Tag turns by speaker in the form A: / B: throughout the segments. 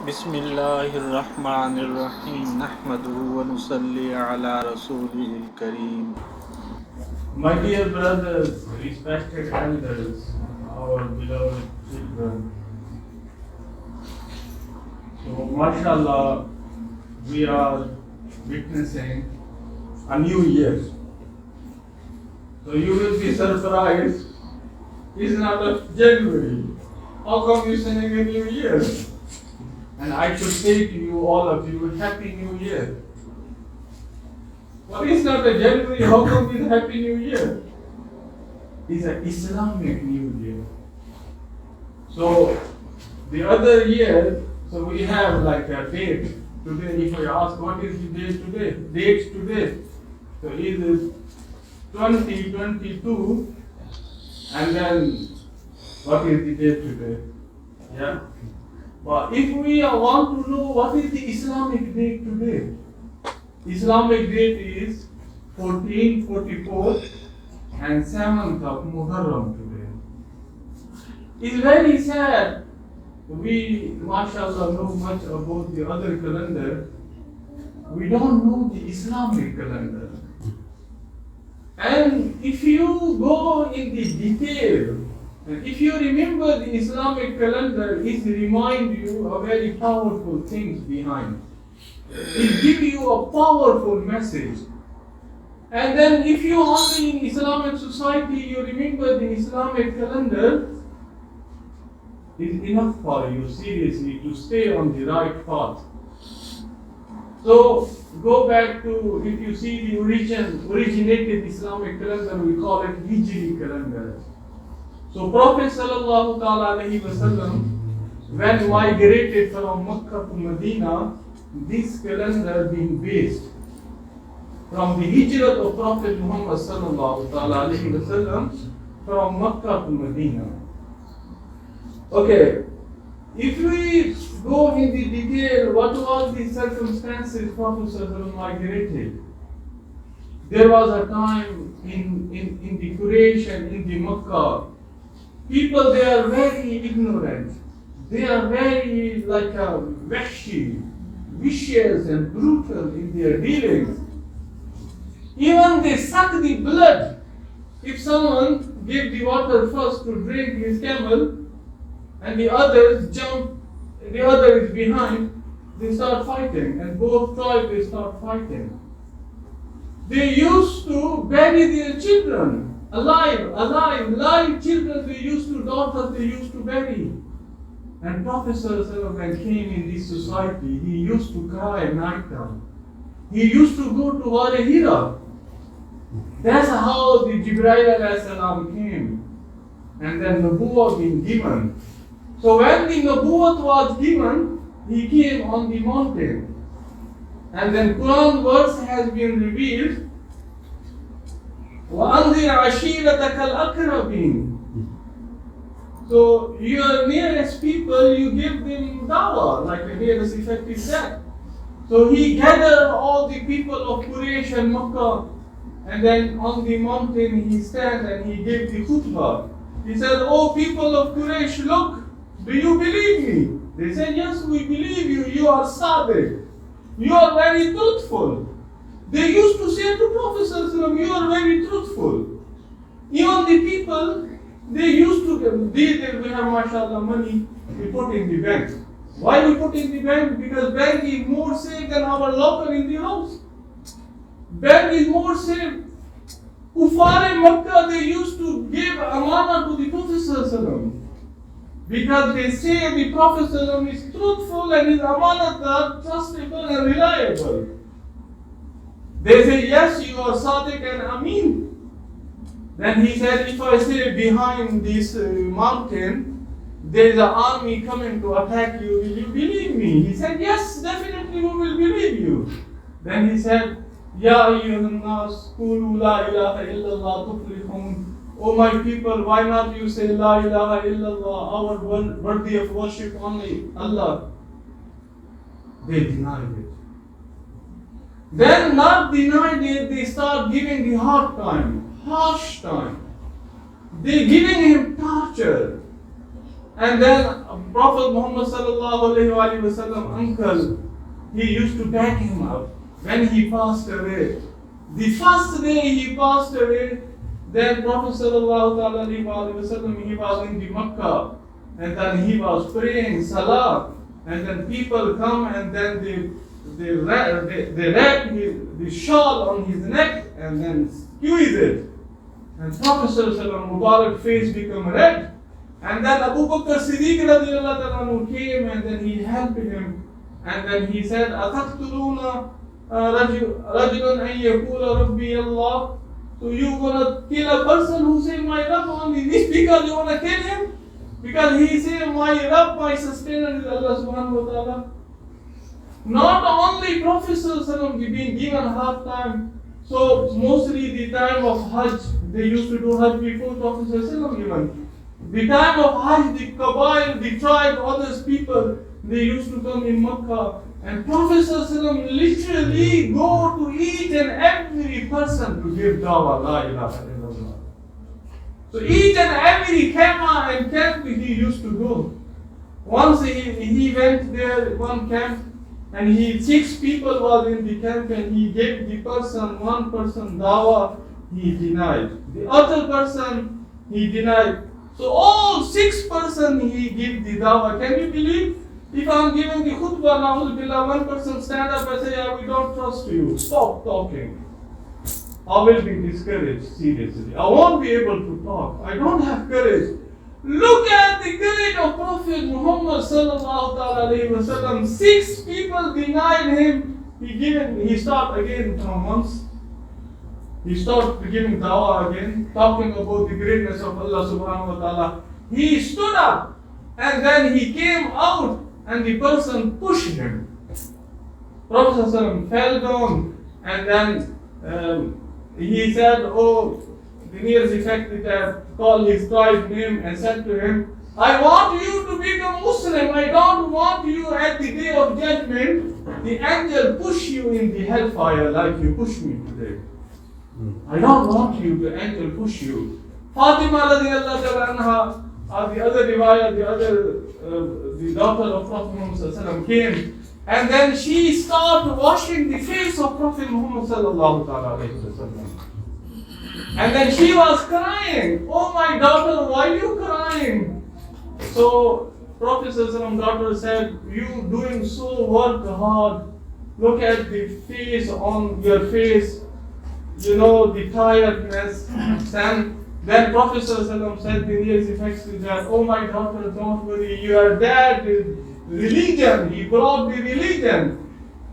A: Bismillahirrahmanirrahim. Nahmaduhu wa nusalli ala rasulihil kareem. My dear brothers, respected elders, our beloved children. So, mashallah, we are witnessing a new year. So you will be surprised. It's not a January. How come you saying a new year? And I should say to you, all of you, Happy New Year. But it's not a January, how come it's Happy New Year? It's an Islamic New Year. So, the other year, so we have like a date. Today, if I ask, what is the date today? Date today. So, it is 2022, and then, what is the date today? Yeah? But if we want to know what is the Islamic date today, Islamic date is 1444 and 7th of Muharram today. It's very sad. We, mashallah, know much about the other calendar. We don't know the Islamic calendar. And if you go in the detail, and if you remember the Islamic calendar, it reminds you of very powerful things behind. It gives you a powerful message. And then if you only in Islamic society, you remember the Islamic calendar, it's enough for you seriously to stay on the right path. So go back to, if you see the originated Islamic calendar, we call it Hijri calendar. So Prophet sallallahu alaihi wasallam, when migrated from Makkah to Medina, this calendar being based from the hijrah of Prophet Muhammad sallallahu alaihi wasallam from Makkah to Medina. Okay, if we go in the detail, what was the circumstances Prophet sallallahu migrated? There was a time in the Quraysh and in the Makkah, people, they are very ignorant. They are very vicious and brutal in their dealings. Even they suck the blood. If someone gave the water first to drink his camel, and the others jump, the other is behind, they start fighting, and both tribes they start fighting. They used to bury their children. Live children they used to, daughters they used to bury. And Prophet ﷺ, when came in this society, he used to cry at night time. He used to go to Wadi Hira. That's how the Jibreel ﷺ came. And then Nubuwwah being given. So when the Nubuwwah was given, he came on the mountain. And then Quran verse has been revealed. وَأَنذِرْ عَشِيرَتَكَ الْأَقْرَبِينَ. So your nearest people, you give them dawah, like the nearest effect is that. So he gathered all the people of Quraysh and Makkah, and then on the mountain he stand and he gave the khutbah. He said, "Oh people of Quraysh, look, do you believe me?" They said, "Yes, we believe you. You are SAADQ. You are very truthful." They used to say to Prophet ﷺ, "You are very truthful." Even the people, they used to, we have mashallah money, we put in the bank. Why we put in the bank? Because bank is more safe than our locker in the house. Bank is more safe. Kuffar in Makkah, they used to give amana to the Prophet ﷺ. Because they say the Prophet ﷺ is truthful and his amanat are trustable and reliable. They say, "Yes, you are Sadiq and Amin." Then he said, "If I say behind this mountain, there is an army coming to attack you, will you believe me?" He said, "Yes, definitely we will believe you." Then he said, "Ya ayyuhan nas, qulu la ilaha illallah tuflihun." "Oh my people, why not you say la ilaha illallah, our worthy of worship only Allah?" They denied it. Then not denied it, they start giving the hard time, harsh time. They giving him torture. And then Prophet Muhammad sallallahu alaihi wasallam uncle, he used to back him up when he passed away. The first day he passed away, then Prophet sallallahu alaihi wasallam, he was in the Makkah, and then he was praying salah, and then people come and then they wrap the shawl on his neck and then squeeze it. And Prophet sallallahu alaihi wasallam Mubarak face become red. And then Abu Bakr Siddiq radiallahu anhu came and then he helped him. And then he said, أَتَقْتُلُونَ رَجُلًا أَنْ يَقُولَ رَبِّيَ اللَّهُ. So you gonna kill a person who say my Rabb only this because you wanna kill him? Because he say my Rabb, my sustainer is Allah subhanahu wa ta'ala. Not only Prophet sallallahu being given hard time. So mostly the time of Hajj, they used to do Hajj before Prophet sallallahu even. The time of Hajj, the Qabail, the tribe, others people, they used to come in Makkah. And Prophet ﷺ literally go to each and every person to give dawah, la ilaha illallah. So each and every kema and camp he used to go. Once he went there, one camp, and 6 people was in the camp and he gave the one person dawah, he denied. The other person, he denied. So all 6 person he give the dawah. Can you believe? If I'm giving the khutbah, na'udhu one person stand up and say, yeah, we don't trust you. Stop talking. I will be discouraged, seriously. I won't be able to talk. I don't have courage. Look at the courage of Prophet Muhammad sallallahu alaihi wasallam. 6 people denied him. He started again from once. He started giving dawah again, talking about the greatness of Allah subhanahu wa ta'ala. He stood up and then he came out and the person pushed him. Prophet ﷺ fell down and then he said, oh, the nearest effect called his tribe name and said to him, I want you to become Muslim. I don't want you at the day of judgment, the angel push you in the hellfire like you pushed me today. I don't want you, the angel push you. Fatima radiallahu anha, the other riwayah, the daughter of Prophet Muhammad came, and then she started washing the face of Prophet Muhammad sallallahu alaihi wasallam. And then she was crying. Oh my daughter, why are you crying? So Prophet sallallahu daughter said, you doing so work hard. Look at the face on your face. You know, the tiredness. And then Prophet ﷺ said, the nearest effects is that, oh my daughter, don't worry, your dad is religion, he brought the religion.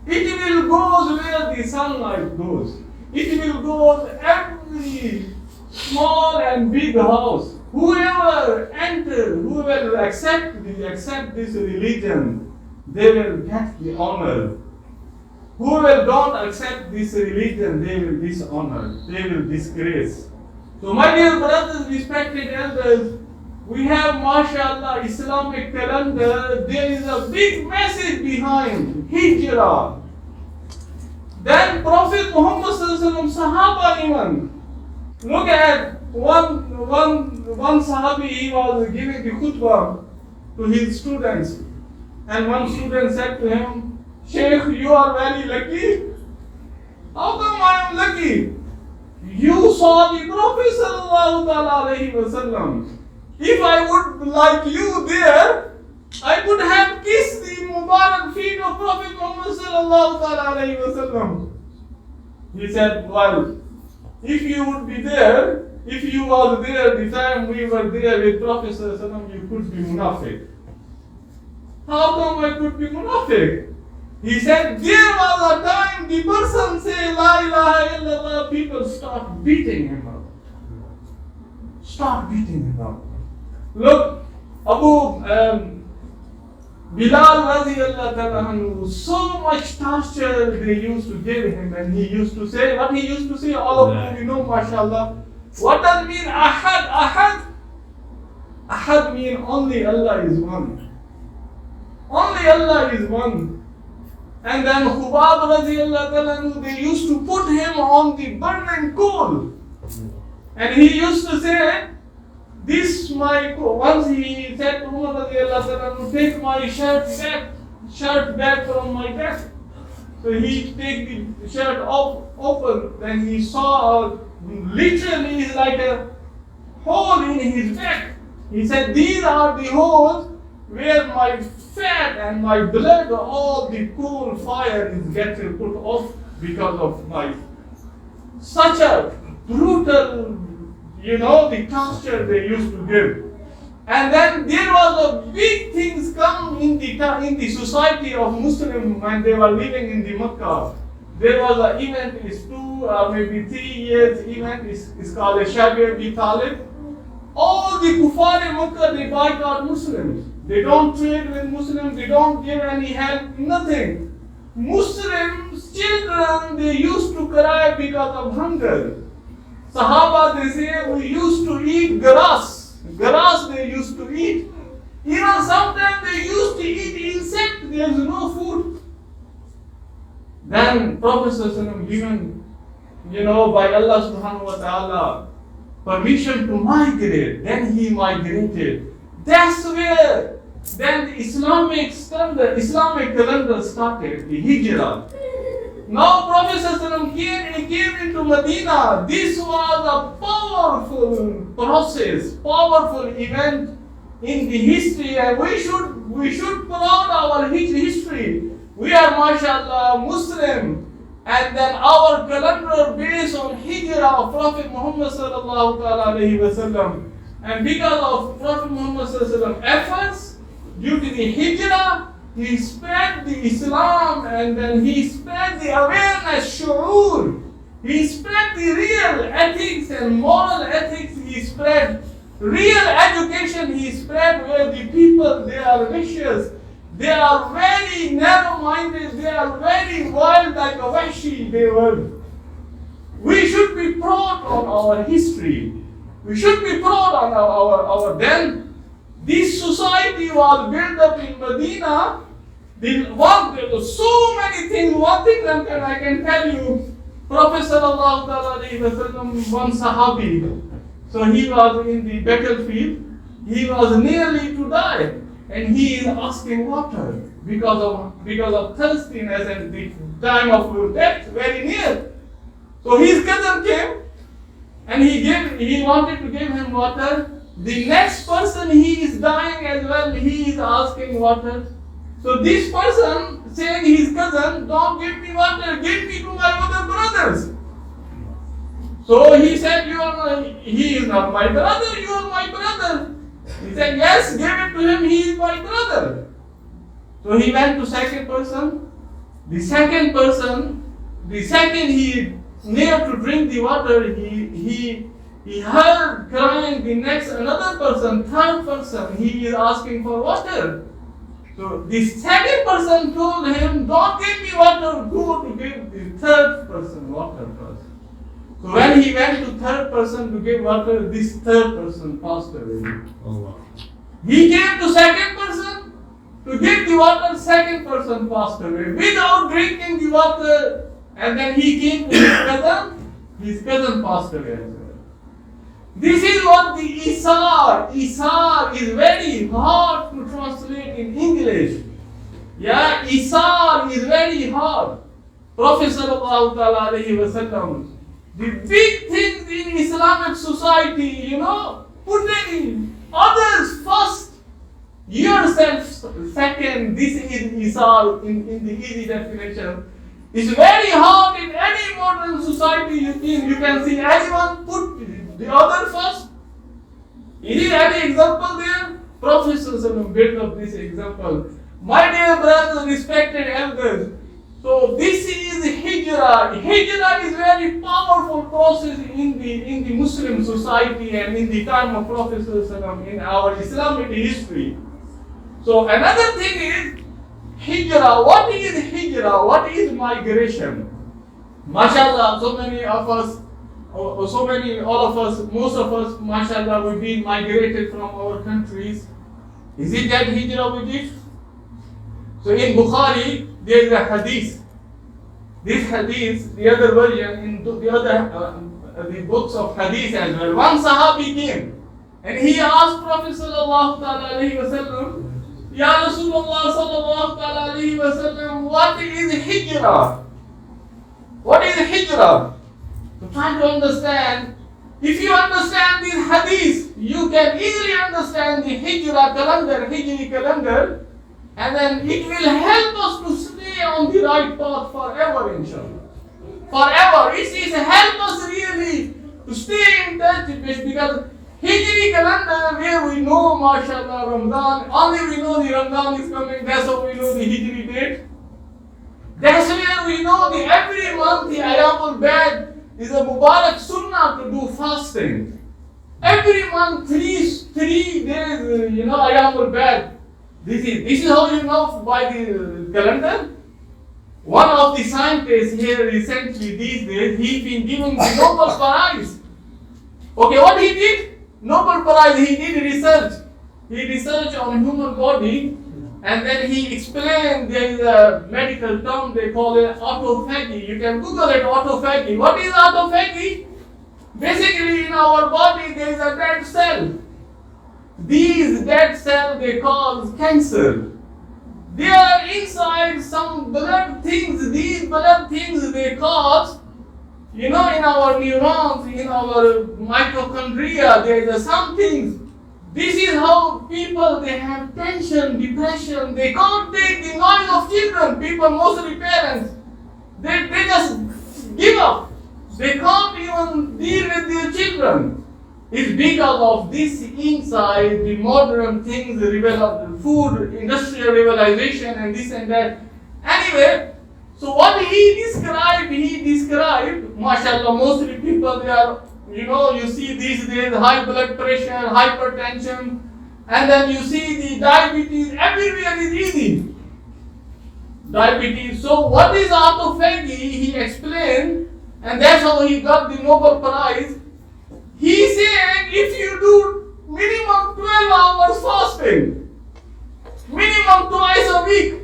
A: It will go where the sunlight goes. It will go to every small and big house. Whoever enter, whoever accept this religion, they will get the honor. Whoever don't accept this religion, they will dishonor, they will disgrace. So my dear brothers, respected elders, we have, mashallah, Islamic calendar. There is a big message behind Hijri. Then Prophet Muhammad sallallahu Sahaba even. Look at one Sahabi, he was giving the khutbah to his students. And one student said to him, Sheikh, you are very lucky. How come I am lucky? You saw the Prophet sallallahu alaihi wasallam. If I would like you there, I would have kissed the Mubarak feet of Prophet Muhammad sallallahu alaihi wasallam. He said, well, if you would be there, if you were there the time we were there with Prophet sallallahu alaihi wasallam, you could be munafiq. How come I could be munafiq? He said, there was a time the person say, La ilaha illallah, people start beating him up. Start beating him up. Look, Bilal radiallahu anhu, so much torture they used to give him, and he used to say, what he used to say, all of you know, mashallah. What does it mean, ahad? Ahad? Ahad means only Allah is one. Only Allah is one. And then Khubab radiallahu anhu, they used to put him on the burning coal. And he used to say, once he said to Umar radiallahu anhu, take my shirt back from my back. So he take the shirt off, open, then he saw literally it's like a hole in his back. He said, these are the holes where my fat and my blood, all the cool fire is getting put off because of my such a brutal, the torture they used to give. And then there was a big things come in the society of Muslims when they were living in the Makkah. There was an event, it's 2 or maybe 3 years event, it's called a Shabi Abi Talib. All the kuffar in Makkah, they boycott Muslims. They don't trade with Muslims, they don't give any help, nothing. Muslims, children, they used to cry because of hunger. Sahaba, they say, we used to eat grass. Grass they used to eat. Even sometimes they used to eat insect, there is no food. Then Prophet given, by Allah subhanahu wa ta'ala, permission to migrate. Then he migrated. That's where then the Islamic calendar started, the Hijra. Now Prophet came into Medina. This was a powerful process, powerful event in the history, and we should proud our history. We are mashallah Muslim, and then our calendar based on Hijrah of Prophet Muhammad sallallahu alaihi wasallam. And because of Prophet Muhammad sallallahu alaihi wasallam efforts, due to the Hijrah, he spread the Islam, and then he spread the awareness, shu'ur. He spread the real ethics and moral ethics. He spread real education. He spread where the people, they are vicious. They are very narrow-minded. They are very wild like a Wahshi they were. We should be proud of our history. We should be proud of our then. This society was built up in Medina. There was so many things. One thing I can tell you, Prophet sallallahu alaihi wasallam, one Sahabi. So he was in the battlefield. He was nearly to die, and he is asking water because of thirstiness and the time of death very near. So his cousin came, and he wanted to give him water. The next person, he is dying as well, he is asking water. So this person saying his cousin, don't give me water, give me to my other brothers. So he said, he is not my brother, you are my brother. He said, yes, give it to him, he is my brother. So he went to second person. The second he near to drink the water, he heard crying. The next, another person, third person, he is asking for water. So the second person told him, don't give me water, go to give the third person water first. So when he went to third person to give water, this third person passed away. Oh, wow. He came to second person to give the water, second person passed away without drinking the water. And then he came to his cousin passed away as well. This is what the Isar is very hard to translate in English. Yeah, Isar is very hard. Prophet sallallahu alaihi wasallam, the big things in Islamic society, putting others first, yourself second. This is Isar in the easy definition. It's very hard in any modern society. You can see anyone put the other first. Is there any example there? Prophet built up this example. My dear brothers, respected elders. So this is Hijrah. Hijrah is very powerful process in the Muslim society and in the time of Prophet in our Islamic history. So another thing is Hijrah. What is Hijrah? What is migration? MashaAllah, so many of us, all of us, most of us, MashaAllah, we've been migrated from our countries. Is it that Hijrah we did? So in Bukhari, there is a hadith. This hadith, the other version, in the books of hadith as well. One Sahabi came And he asked Prophet sallallahu ta'ala alayhi wa sallam, Ya Rasulullah sallallahu ta'ala alayhi wa sallam, what is Hijra? What is Hijra? So try to understand. If you understand this hadith, you can easily understand the Hijra calendar, Hijri calendar, and then it will help us to stay on the right path forever, inshallah. Forever. It help us really to stay in touch with it, because Hijri calendar, where we know, mashallah, Ramadan, only we know the Ramadan is coming, that's how we know the Hijri date. That's where we know the every month the Ayamul-Bad is a Mubarak Sunnah to do fasting. Every month, three days, Ayamul-Bad. This is how you know by the calendar. One of the scientists here recently these days, he's been given the Nobel Prize. Okay, what he did? Nobel Prize, he did research. He researched on human body, and then he explained there is a medical term, they call it autophagy. You can Google it, autophagy. What is autophagy? Basically in our body there is a dead cell. These dead cells they cause cancer. They are inside some blood things. These blood things they cause, in our neurons, in our mitochondria, there is some things. This is how people, they have tension, depression. They can't take the noise of children. People, mostly parents, they just give up. They can't even deal with their children. It's because of this inside, the modern things, the food, industrial revelation and this and that. Anyway, so what he described, mashallah, mostly people, they are, you see these days, high blood pressure, hypertension, and then you see the diabetes, everywhere is easy. Diabetes. So what is autophagy? He explained, and that's how he got the Nobel Prize. He said if you do minimum 12 hours fasting, minimum twice a week,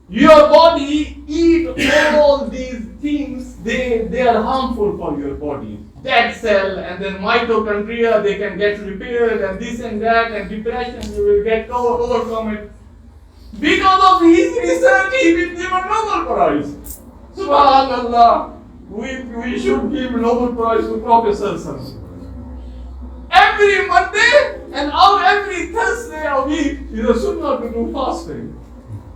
A: your body eat all these things, they are harmful for your body. Dead cell and then mitochondria, they can get repaired and this and that, and depression, you will get overcome it. Because of his research, he will give a Nobel Prize. Subhanallah. We should give Nobel Prize to professors. Every Monday and every Thursday a week is a sunnah to do fasting.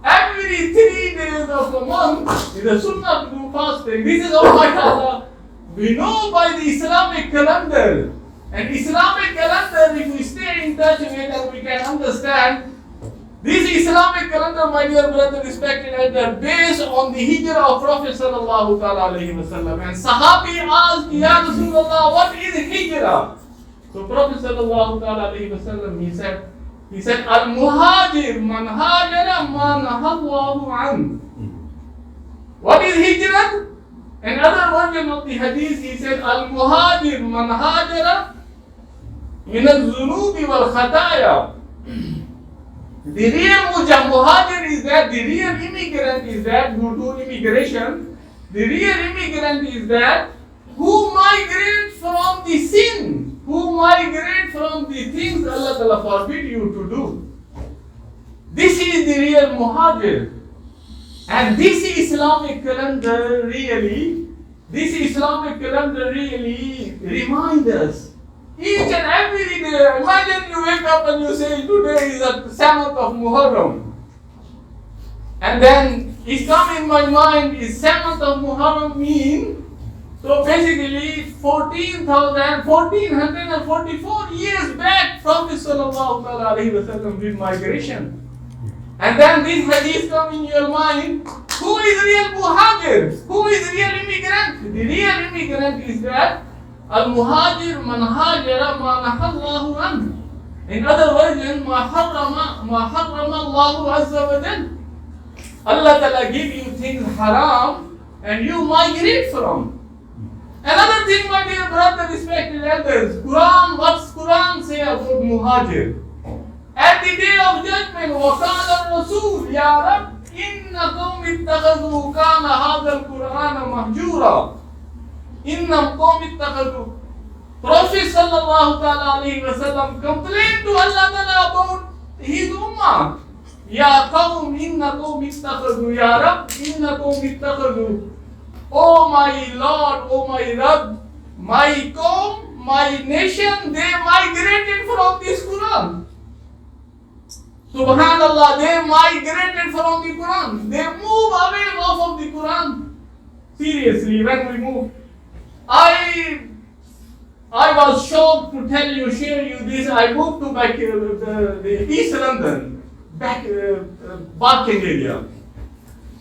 A: Every 3 days of a month is a sunnah to do fasting. This is all mashallah. We know by the Islamic calendar. And Islamic calendar, if we stay in touch with it and we can understand, this Islamic calendar, my dear brother, respected elder, based on the hijrah of Prophet sallallahu alayhi wa sallam. And Sahabi asked, Ya Rasulullah, what is hijrah? So Prophet sallallahu alayhi wa sallam, he said, Al-Muhajir man hajara ma nahallahu an. What is hijrah? Another version of the hadith, he said, Al-Muhajir man hajara min al-zunubi wal khataya. The real muhajir is that, the real immigrant is that who do immigration. The real immigrant is that who migrate from the sin, who migrate from the things Allah Ta'ala forbid you to do. This is the real muhajir. And this Islamic calendar really reminds us. Each and every day, imagine you wake up and you say, today is the 7th of Muharram. And then it comes in my mind, is 7th of Muharram mean? So basically, 1444 years back, Prophet sallallahu alaihi wasallam did migration. And then this hadith come in your mind, who is real muhajir? Who is real immigrant? The real immigrant is that Al-Muhajir man hajara ma nahallahu an. In other version, ma harrama Allahu azza wa jal. Allah Ta'ala give you things haram and you migrate from. Another thing, my dear brother, respected elders, what's Quran say about muhajir? At the day of judgment, وَقَالَ الرَّسُولُ يَا رَبِّ إِنَّ قَوْمِ اتَّخَذُوا كَانَ هَذَا الْقُرْآنَ مَهْجُورًا. إِنَّ قَوْمِ اتَّخَذُوا Prophet sallallahu ta'ala alayhi wa sallam complained to Allah ta'ala about his ummah. Ya qawm innakum ittakhadhu, ya Rabb innakum ittakhadhu. Oh my Lord, oh my Rabb, my qawm, my nation, they migrated from this Quran. Subhanallah, they migrated from the Quran. They move away off of the Quran. Seriously, when we move, I was shocked to share you this. I moved to back the East London, Barking area.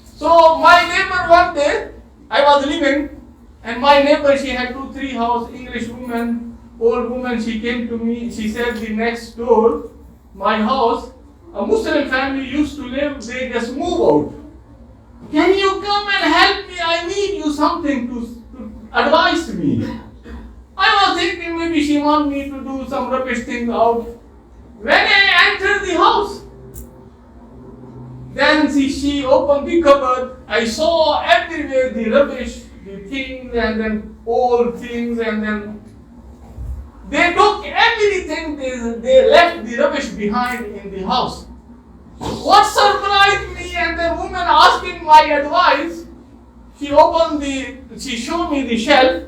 A: So my neighbor one day, I was living, and my neighbor, she had 2-3 house, English woman, old woman. She came to me. She said the next door, my house, a Muslim family used to live. They just move out. Can you come and help me? I need you something to advise me. I was thinking maybe she wants me to do some rubbish thing out. When I entered the house, then she opened the cupboard. I saw everywhere the rubbish, the things, and then old things, and then they took everything. They left the rubbish behind in the house. What surprised me, and the woman asking my advice, she showed me the shelf.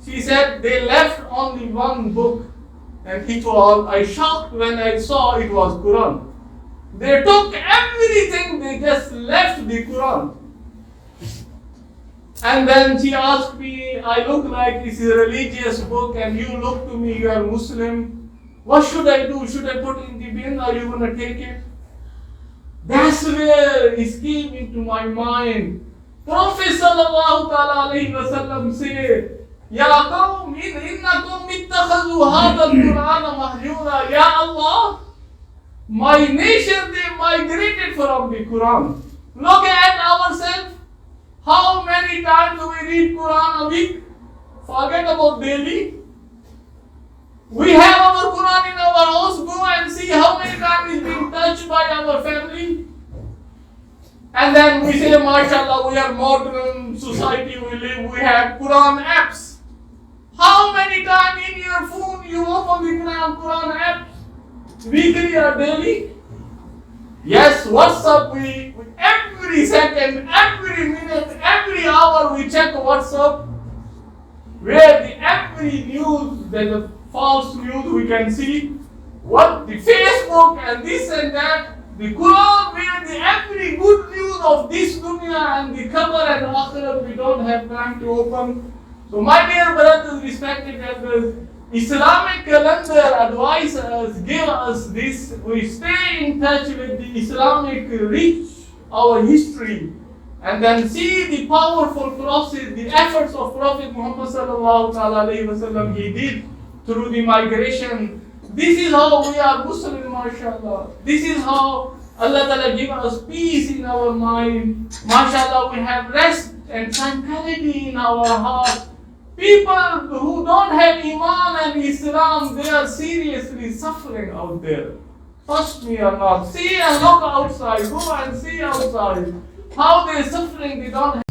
A: She said they left only one book, and I shocked when I saw it was Quran. They took everything, they just left the Quran. And then she asked me, I look like this is a religious book, and you look to me, you are Muslim. What should I do? Should I put it in the bin, or are you going to take it? That's where it came into my mind. Prophet sallallahu ta'ala alayhi wa sallam said, Ya qawm innakum ittakhadhu hadha al-Qur'ana mahjura. Ya Allah, my nation, they migrated from the Quran. Look at ourselves. How many times do we read Quran a week? Forget about daily. We have our Quran in our house. Go and see how many times it's been touched by our family. And then we say, MashaAllah, we are modern society we live. We have Quran apps. How many times in your phone you open the Quran apps? Weekly or daily? Yes, WhatsApp, we every second, every minute, every hour we check WhatsApp, where every news, the false news we can see, what the Facebook and this and that, the Quran, where every good news of this dunya and the cover and akhirah we don't have time to open. So my dear brothers, respected elders, Islamic calendar advise us, give us this. We stay in touch with the Islamic reach, our history, and then see the powerful process, the efforts of Prophet Muhammad sallallahu alaihi wasallam he did through the migration. This is how we are Muslim, mashallah. This is how Allah Ta'ala give us peace in our mind. Mashallah, we have rest and tranquility in our heart. People who don't have Iman and Islam, they are seriously suffering out there. Trust me or not. See and look outside. Go and see outside. How they are suffering, they don't have